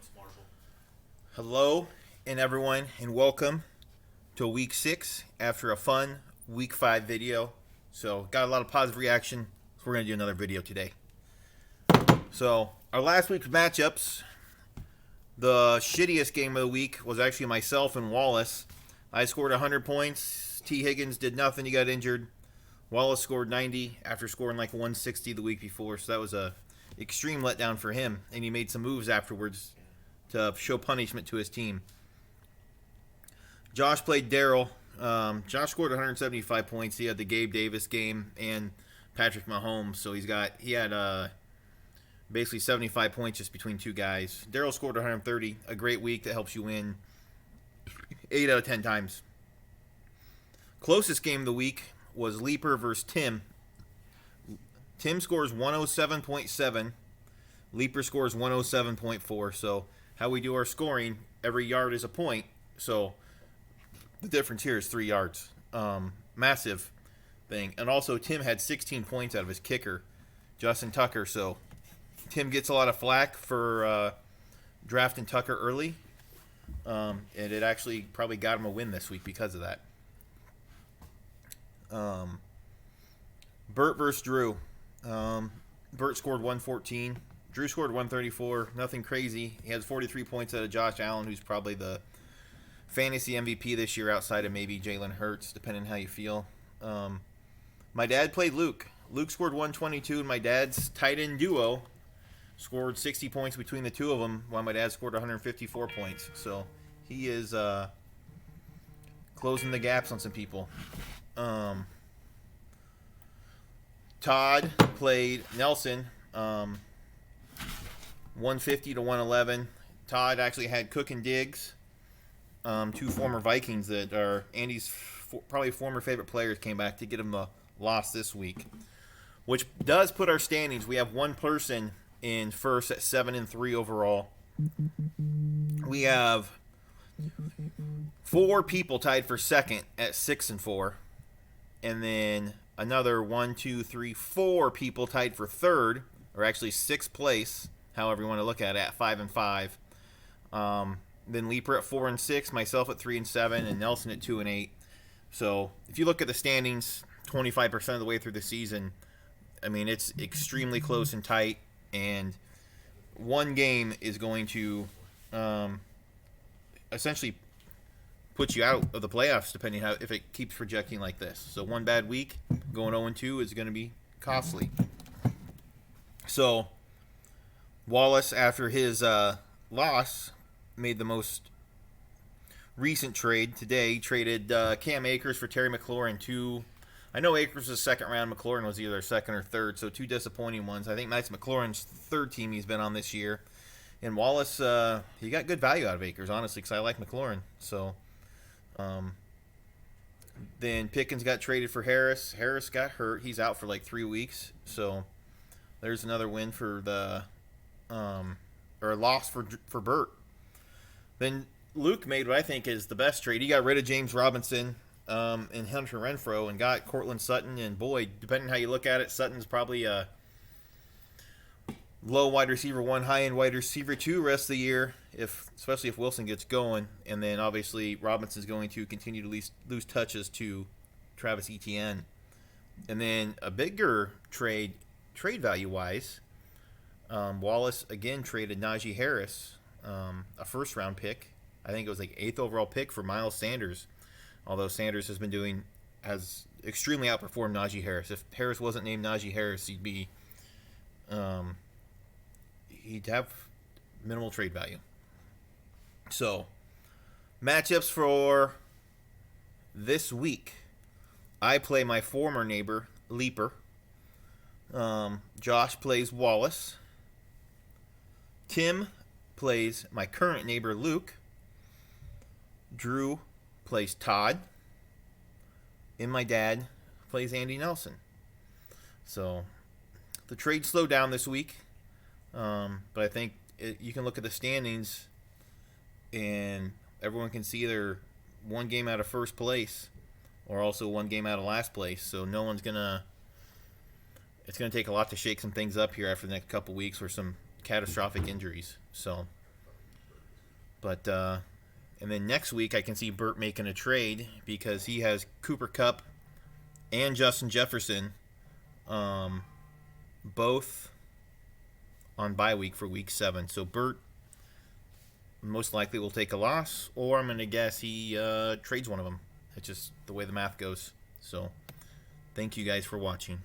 points, Marshall. Hello, and everyone, and welcome to week 6 after a fun week 5 video. So, got a lot of positive reaction, so we're going to do another video today. So, our last week's matchups, the shittiest game of the week was actually myself and Wallace. I scored 100 points. T. Higgins did nothing, he got injured. Wallace scored 90 after scoring like 160 the week before, so that was a extreme letdown for him, and he made some moves afterwards to show punishment to his team. Josh played Daryl. Josh scored 175 points. He had the Gabe Davis game and Patrick Mahomes, so he had basically 75 points just between two guys. Daryl scored 130, a great week that helps you win 8 out of 10 times. Closest game of the week was Leaper versus Tim. Tim scores 107.7. Leaper scores 107.4. So how we do our scoring, every yard is a point. So the difference here is 3 yards. Massive thing. And also Tim had 16 points out of his kicker, Justin Tucker. So Tim gets a lot of flack for drafting Tucker early. And it actually probably got him a win this week because of that. Bert versus Drew. Bert scored 114. Drew scored 134. Nothing crazy. He has 43 points out of Josh Allen, who's probably the fantasy MVP this year outside of maybe Jalen Hurts, depending on how you feel. My dad played Luke. Luke scored 122, and my dad's tight end duo scored 60 points between the two of them, while my dad scored 154 points. So he is closing the gaps on some people. Todd played Nelson, 150 to 111. Todd actually had Cook and Diggs, two former Vikings that are Andy's probably former favorite players, came back to get him the loss this week, which does put our standings. We have one person in first at 7-3 overall. We have 4 people tied for second at 6-4, and then another 4 people tied for third, or actually 6th place, however you want to look at it, at 5-5. Then Leaper at 4-6, myself at 3-7, and Nelson at 2-8. So if you look at the standings, 25% of the way through the season, I mean, it's extremely close and tight, and one game is going to essentially put you out of the playoffs, depending how if it keeps projecting like this. So one bad week, going 0-2 is going to be costly. So Wallace, after his loss, made the most recent trade today. Traded Cam Akers for Terry McLaurin. I know Akers was second round. McLaurin was either second or third, so 2 disappointing ones. I think that's McLaurin's third team he's been on this year. And Wallace, he got good value out of Akers, honestly, because I like McLaurin. So then Pickens got traded for Harris. Harris got hurt. He's out for like 3 weeks. So there's another win for the or a loss for Bert. Then Luke made what I think is the best trade. He got rid of James Robinson and Hunter Renfrow and got Cortland Sutton. And boy, depending on how you look at it, Sutton's probably a low wide receiver 1, high end wide receiver 2 rest of the year, especially if Wilson gets going. And then obviously Robinson's going to continue to lose touches to Travis Etienne. And then a bigger trade value wise, Wallace again traded Najee Harris, a first round pick. I think it was like 8th overall pick for Miles Sanders. Although Sanders has extremely outperformed Najee Harris. If Harris wasn't named Najee Harris, he'd have minimal trade value. So, matchups for this week. I play my former neighbor, Leaper. Josh plays Wallace. Tim plays my current neighbor, Luke. Drew plays Todd. And my dad plays Andy Nelson. So, the trade slowed down this week. But I think you can look at the standings and everyone can see they're one game out of first place or also one game out of last place. So no one's going to – it's going to take a lot to shake some things up here after the next couple weeks or some catastrophic injuries. So But and then next week I can see Burt making a trade because he has Cooper Kupp and Justin Jefferson, both on bye week for week 7. So Burt most likely will take a loss, or I'm going to guess he trades one of them. It's just the way the math goes. So thank you guys for watching.